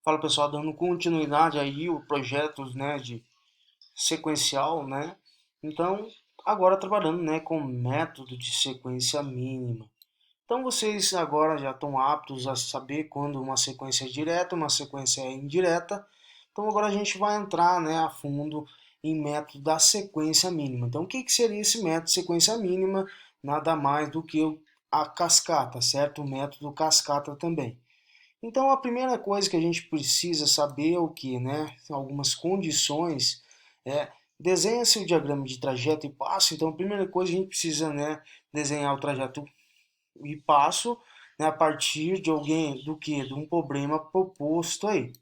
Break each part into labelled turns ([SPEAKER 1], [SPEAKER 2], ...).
[SPEAKER 1] Fala pessoal, dando continuidade aí o projeto, né, de sequencial, né? Então, agora trabalhando, né, com método de sequência mínima. Então, vocês agora já estão aptos a saber quando uma sequência é direta, uma sequência é indireta. Então, agora a gente vai entrar, né, a fundo em método da sequência mínima. Então, o que que seria esse método de sequência mínima? Nada mais do que a cascata, certo? O método cascata também. Então, a primeira coisa que a gente precisa saber é o que, né? Algumas condições. Desenha-se o diagrama de trajeto e passo. Então, a primeira coisa a gente precisa, né, desenhar o trajeto e passo, né, a partir de alguém, do que? De um problema proposto aí.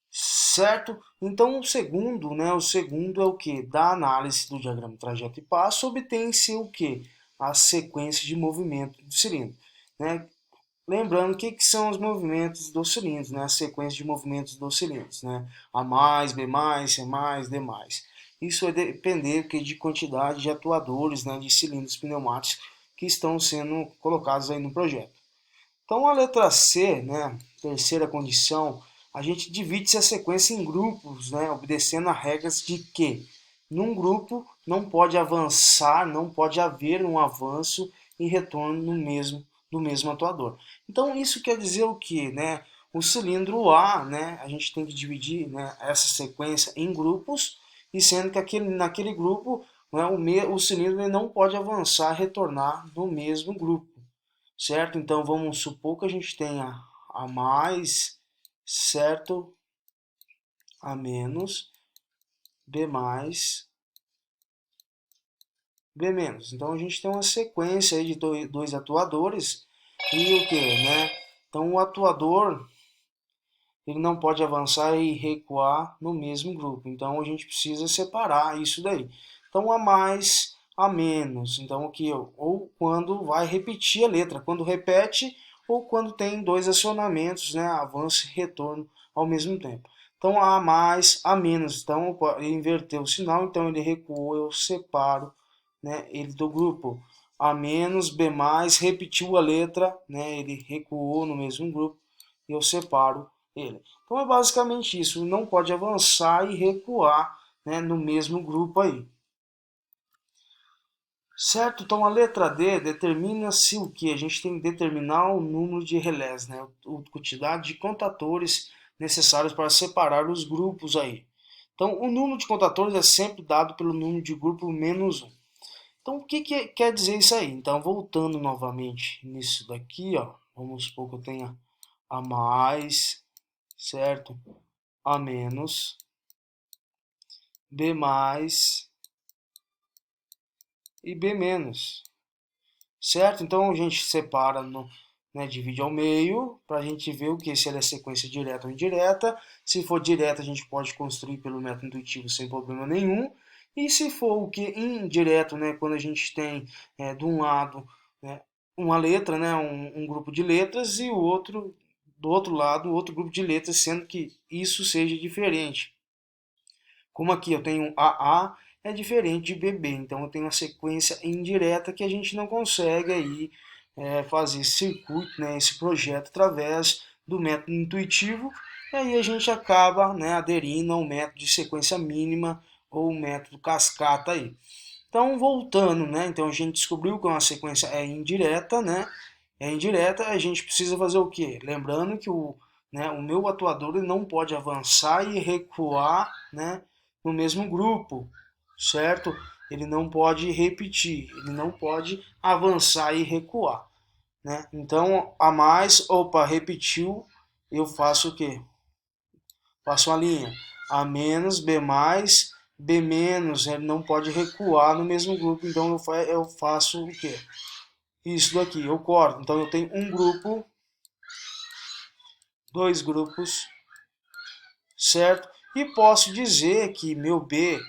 [SPEAKER 1] Certo? Então, o segundo é o que? Da análise do diagrama de trajeto e passo, obtém-se o que? A sequência de movimento do cilindro. Né? Lembrando que são os movimentos dos cilindros, né? A sequência de movimentos dos cilindros, né? A mais, B mais, C mais, D mais. Isso vai depender de quantidade de atuadores, né? De cilindros pneumáticos que estão sendo colocados aí no projeto. Então a letra C, né? Terceira condição, a gente divide essa sequência em grupos, né? Obedecendo a regras de que num grupo não pode avançar, não pode haver um avanço e retorno do mesmo atuador. Então isso quer dizer o que, né? O cilindro A, né? A gente tem que dividir, né, essa sequência em grupos e sendo que naquele grupo, né, o cilindro ele não pode avançar e retornar no mesmo grupo, certo? Então vamos supor que a gente tenha a mais, certo? A menos, B mais, B menos. Então a gente tem uma sequência aí de dois atuadores e o que, né? Então o atuador ele não pode avançar e recuar no mesmo grupo. Então a gente precisa separar isso daí. Então a mais, a menos. Então o que ou quando vai repetir a letra, quando repete ou quando tem dois acionamentos, né, avanço e retorno ao mesmo tempo. Então a mais, a menos. Então ele inverteu o sinal, então ele recuou, eu separo, né, ele do grupo. A menos, B mais, repetiu a letra, né, ele recuou no mesmo grupo, eu separo ele. Então é basicamente isso, não pode avançar e recuar, né, no mesmo grupo aí. Certo? Então a letra D determina-se o que? A gente tem que determinar o número de relés, né? A quantidade de contatores necessários para separar os grupos aí. Então o número de contatores é sempre dado pelo número de grupo menos um. Então o que quer dizer isso aí? Então voltando novamente nisso daqui, ó, vamos supor que eu tenha a mais, certo? A menos, B mais e B menos, certo? Então a gente separa, né, divide ao meio para a gente ver o que se ela é sequência direta ou indireta. Se for direta a gente pode construir pelo método intuitivo sem problema nenhum. E se for o que indireto, né, quando a gente tem de um lado, né, uma letra, né, um grupo de letras e o outro do outro lado outro grupo de letras, sendo que isso seja diferente. Como aqui eu tenho AA, é diferente de BB, então eu tenho uma sequência indireta que a gente não consegue aí fazer esse circuito, né, esse projeto através do método intuitivo, e aí a gente acaba, né, aderindo ao método de sequência mínima ou o método cascata aí. Então, voltando, né, então a gente descobriu que uma sequência é indireta, né, é indireta, a gente precisa fazer o quê? Lembrando que o meu atuador ele não pode avançar e recuar, né, no mesmo grupo, certo? Ele não pode repetir, ele não pode avançar e recuar, né? Então, a mais, opa, repetiu, eu faço o quê? Faço uma linha. A menos, B mais, B menos, ele não pode recuar no mesmo grupo, então eu faço o quê? Isso daqui, eu corto. Então eu tenho um grupo, dois grupos, certo? E posso dizer que meu B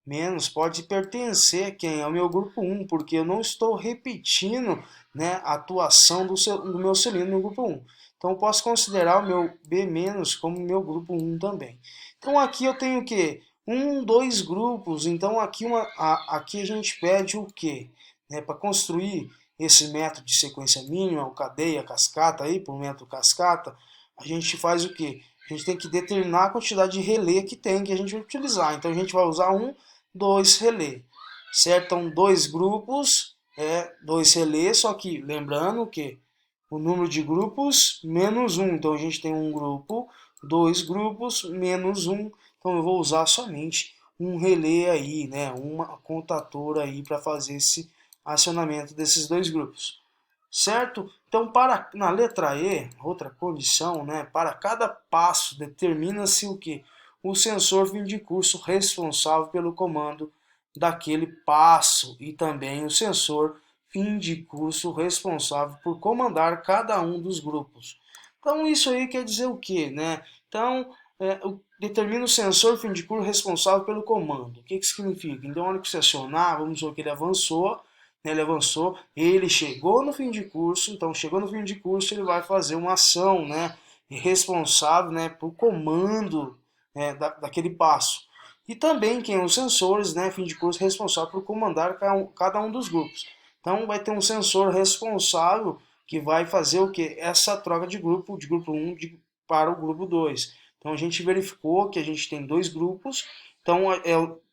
[SPEAKER 1] menos pode pertencer a quem? Ao meu grupo um, porque eu não estou repetindo, né, a atuação do meu cilindro no grupo um. Então eu posso considerar o meu B menos como meu grupo um também. Então aqui eu tenho o quê? Um, dois grupos. Então aqui a gente pede o quê? Né, para construir esse método de sequência mínima, o cadeia, cascata aí, por método cascata, a gente faz o quê? A gente tem que determinar a quantidade de relé que tem, que a gente vai utilizar. Então a gente vai usar um, dois relé, certo? Então dois grupos, dois relés, só que lembrando que o número de grupos menos um. Então a gente tem um grupo, dois grupos, menos um. Então eu vou usar somente um relé aí, né? Uma contadora aí para fazer esse acionamento desses dois grupos. Certo? Então, na letra E, outra condição, né? Para cada passo determina-se o que? O sensor fim de curso responsável pelo comando daquele passo e também o sensor fim de curso responsável por comandar cada um dos grupos. Então, isso aí quer dizer o quê, né? Então, determina o sensor fim de curso responsável pelo comando. O que significa? Então, na hora que você acionar, vamos supor que ele avançou, né, ele avançou, ele chegou no fim de curso, então chegou no fim de curso, ele vai fazer uma ação, né, responsável, né, por comando, né, daquele passo. E também quem é os sensores, né, fim de curso responsável por comandar cada um dos grupos. Então vai ter um sensor responsável que vai fazer o que? Essa troca de grupo 1 para o grupo 2. Então a gente verificou que a gente tem dois grupos, então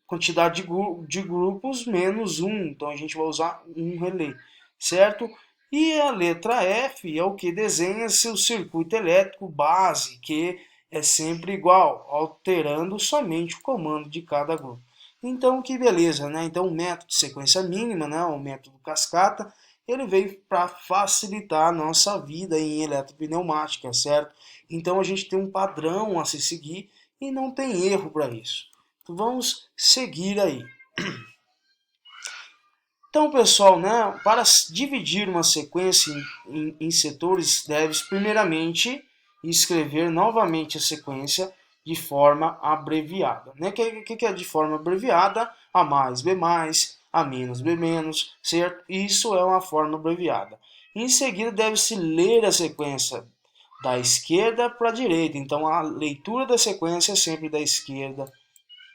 [SPEAKER 1] quantidade de grupos menos um, então a gente vai usar um relé, certo? E a letra F é o que desenha seu circuito elétrico base, que é sempre igual, alterando somente o comando de cada grupo. Então, que beleza, né? Então, o método de sequência mínima, né? O método cascata, ele veio para facilitar a nossa vida em eletropneumática, certo? Então, a gente tem um padrão a se seguir e não tem erro para isso. Então, vamos seguir aí. Então, pessoal, né, para dividir uma sequência em setores, deve primeiramente escrever novamente a sequência de forma abreviada. Né? O que é de forma abreviada? A mais, B mais, A menos, B menos, certo? Isso é uma forma abreviada. Em seguida, deve-se ler a sequência da esquerda para a direita. Então, a leitura da sequência é sempre da esquerda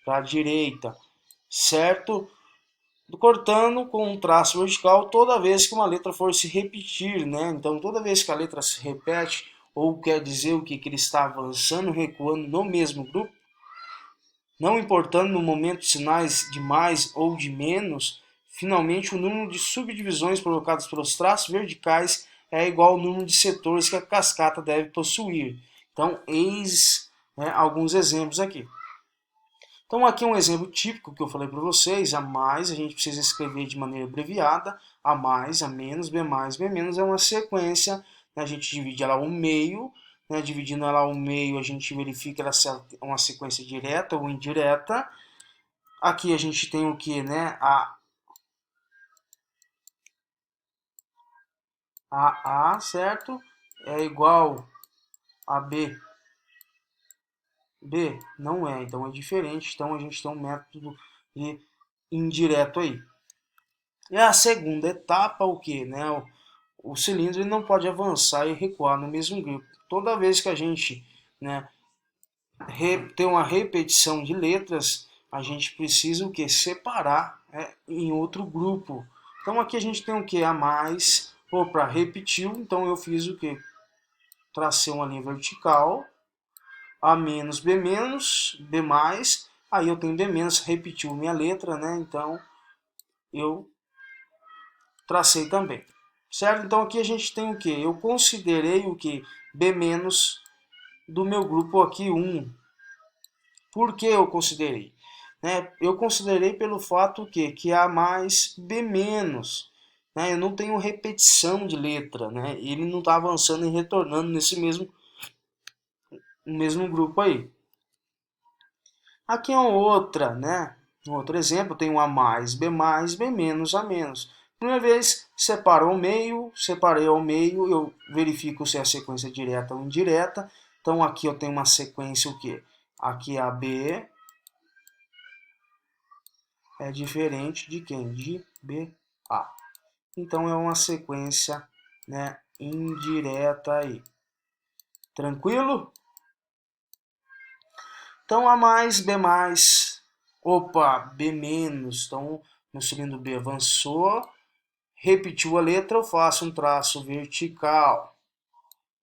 [SPEAKER 1] para a direita, certo? Cortando com um traço vertical toda vez que uma letra for se repetir, né? Então, toda vez que a letra se repete, ou quer dizer o que ele está avançando, recuando no mesmo grupo, não importando no momento sinais de mais ou de menos, finalmente o número de subdivisões provocadas pelos traços verticais é igual ao número de setores que a cascata deve possuir. Então, eis, né, alguns exemplos aqui. Então aqui um exemplo típico que eu falei para vocês, a mais a gente precisa escrever de maneira abreviada, a mais, a menos, B mais, B menos é uma sequência, né, a gente divide ela ao meio, né, dividindo ela ao meio a gente verifica ela se é uma sequência direta ou indireta. Aqui a gente tem o que, né, a certo, é igual a B. B não é, então é diferente, então a gente tem um método de indireto aí. E a segunda etapa, o que? Né? O cilindro ele não pode avançar e recuar no mesmo grupo. Toda vez que a gente, né, tem uma repetição de letras, a gente precisa o que? Separar, em outro grupo. Então aqui a gente tem o que? A mais, opa, repetiu, então eu fiz o que? Tracei uma linha vertical, A menos, B menos, B mais, aí eu tenho B menos, repetiu minha letra, né? Então eu tracei também. Certo? Então aqui a gente tem o que? Eu considerei o que? B menos do meu grupo aqui 1. Por que eu considerei? Né? Eu considerei pelo fato que A mais B menos. Né? Eu não tenho repetição de letra. Né? Ele não está avançando e retornando nesse mesmo grupo aí. Aqui é outra, né? Um outro exemplo, tem um A mais, B menos, A menos. Primeira vez, separo ao meio, separei ao meio, eu verifico se é a sequência direta ou indireta. Então aqui eu tenho uma sequência o quê? Aqui a B é diferente de quem? De BA. Então é uma sequência, né, indireta aí. Tranquilo? Então A mais, B mais, opa, B menos. Então no cilindro B avançou, repetiu a letra, eu faço um traço vertical.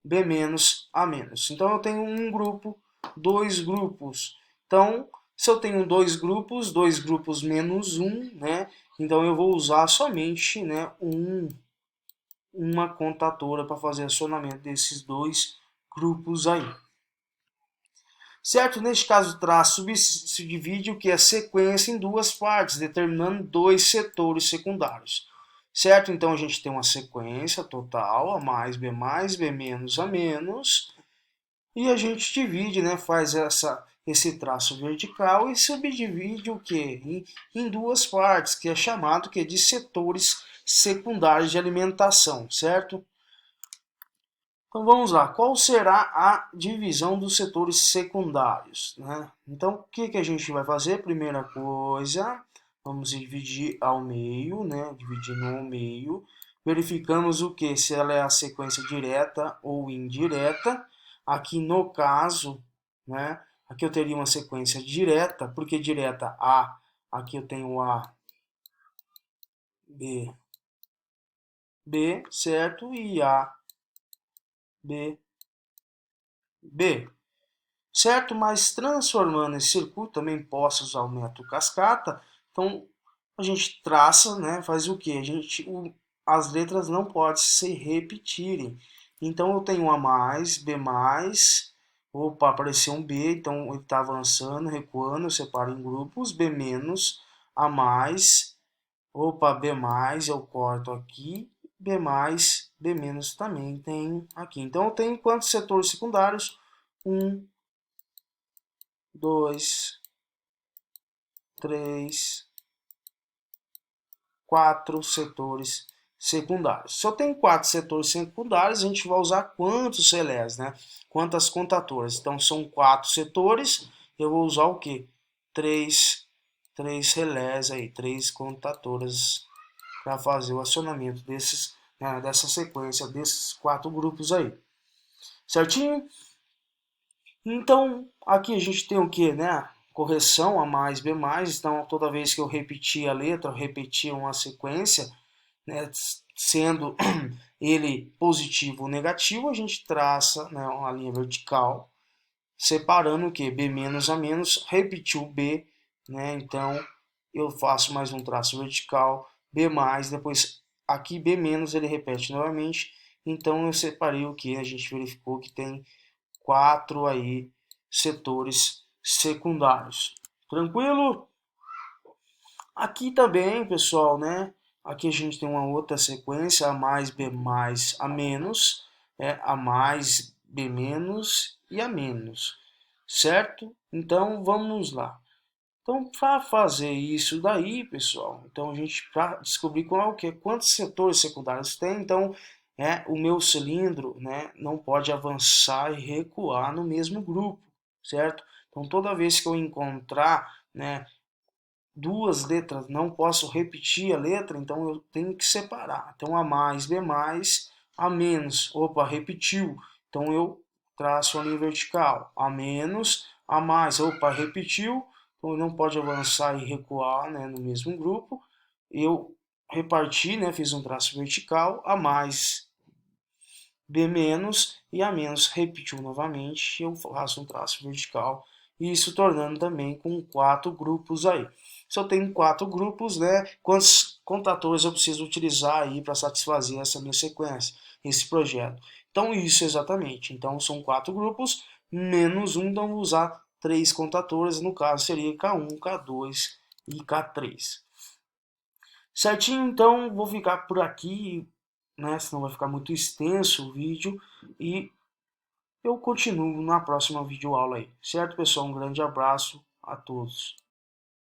[SPEAKER 1] B menos A menos. Então eu tenho um grupo, dois grupos. Então, se eu tenho dois grupos menos um, né? Então eu vou usar somente, né, uma contadora para fazer acionamento desses dois grupos aí. Certo? Neste caso, o traço subdivide o que é sequência em duas partes, determinando dois setores secundários. Certo? Então a gente tem uma sequência total, B menos, A menos, e a gente divide, né, faz esse traço vertical e subdivide o que? Em duas partes, que é chamado que de setores secundários de alimentação, certo? Então vamos lá, qual será a divisão dos setores secundários, né? Então o que a gente vai fazer? Primeira coisa, vamos dividir ao meio, né? Dividindo ao meio, verificamos o que? Se ela é a sequência direta ou indireta. Aqui no caso, né? Aqui eu teria uma sequência direta, porque direta A, aqui eu tenho A, B, B, certo? E A, B, B. Certo? Mas transformando esse circuito, também posso usar o método cascata. Então, a gente traça, né, faz o que? As letras não podem se repetirem. Então, eu tenho A mais, B mais, opa, apareceu um B, então ele está avançando, recuando, eu separo em grupos, B menos, A mais, opa, B mais, eu corto aqui, B mais, B menos também tem aqui. Então, eu tenho quantos setores secundários? Um, dois, três, quatro setores secundários. Se eu tenho quatro setores secundários, a gente vai usar quantos relés, né? Quantas contatoras? Então são quatro setores, eu vou usar o quê? Três relés aí, três contatoras para fazer o acionamento desses, né, dessa sequência, desses quatro grupos aí. Certinho? Então, aqui a gente tem o que, né? Correção A mais, B mais. Então, toda vez que eu repetir a letra, eu repetir uma sequência, né, sendo ele positivo ou negativo, a gente traça, né, uma linha vertical, separando o que? B menos A menos, repetiu B, né? Então, eu faço mais um traço vertical, B mais, depois aqui B menos ele repete novamente. Então, eu separei o que? A gente verificou que tem quatro aí setores secundários. Tranquilo? Aqui também, pessoal, né? Aqui a gente tem uma outra sequência, A mais, B mais, A menos, A mais, B menos e A menos, certo? Então, vamos lá. Então, para fazer isso daí, pessoal, então a gente, para descobrir qual é o que, quantos setores secundários tem, então, o meu cilindro, né, não pode avançar e recuar no mesmo grupo, certo? Então, toda vez que eu encontrar, né, duas letras, não posso repetir a letra, então eu tenho que separar. Então, A mais, B mais, A menos, opa, repetiu. Então, eu traço a linha vertical. A menos, A mais, opa, repetiu. Então, não pode avançar e recuar, né, no mesmo grupo. Eu reparti, né, fiz um traço vertical. A mais, B menos e A menos repetiu novamente. Eu faço um traço vertical. E isso tornando também com quatro grupos aí. Se eu tenho quatro grupos, né, quantos contadores eu preciso utilizar aí para satisfazer essa minha sequência, esse projeto? Então, isso exatamente. Então, são quatro grupos, menos um, então vou usar três contadores, no caso seria K1, K2 e K3. Certinho? Então, vou ficar por aqui, né, senão vai ficar muito extenso o vídeo, e eu continuo na próxima videoaula aí. Certo, pessoal? Um grande abraço a todos.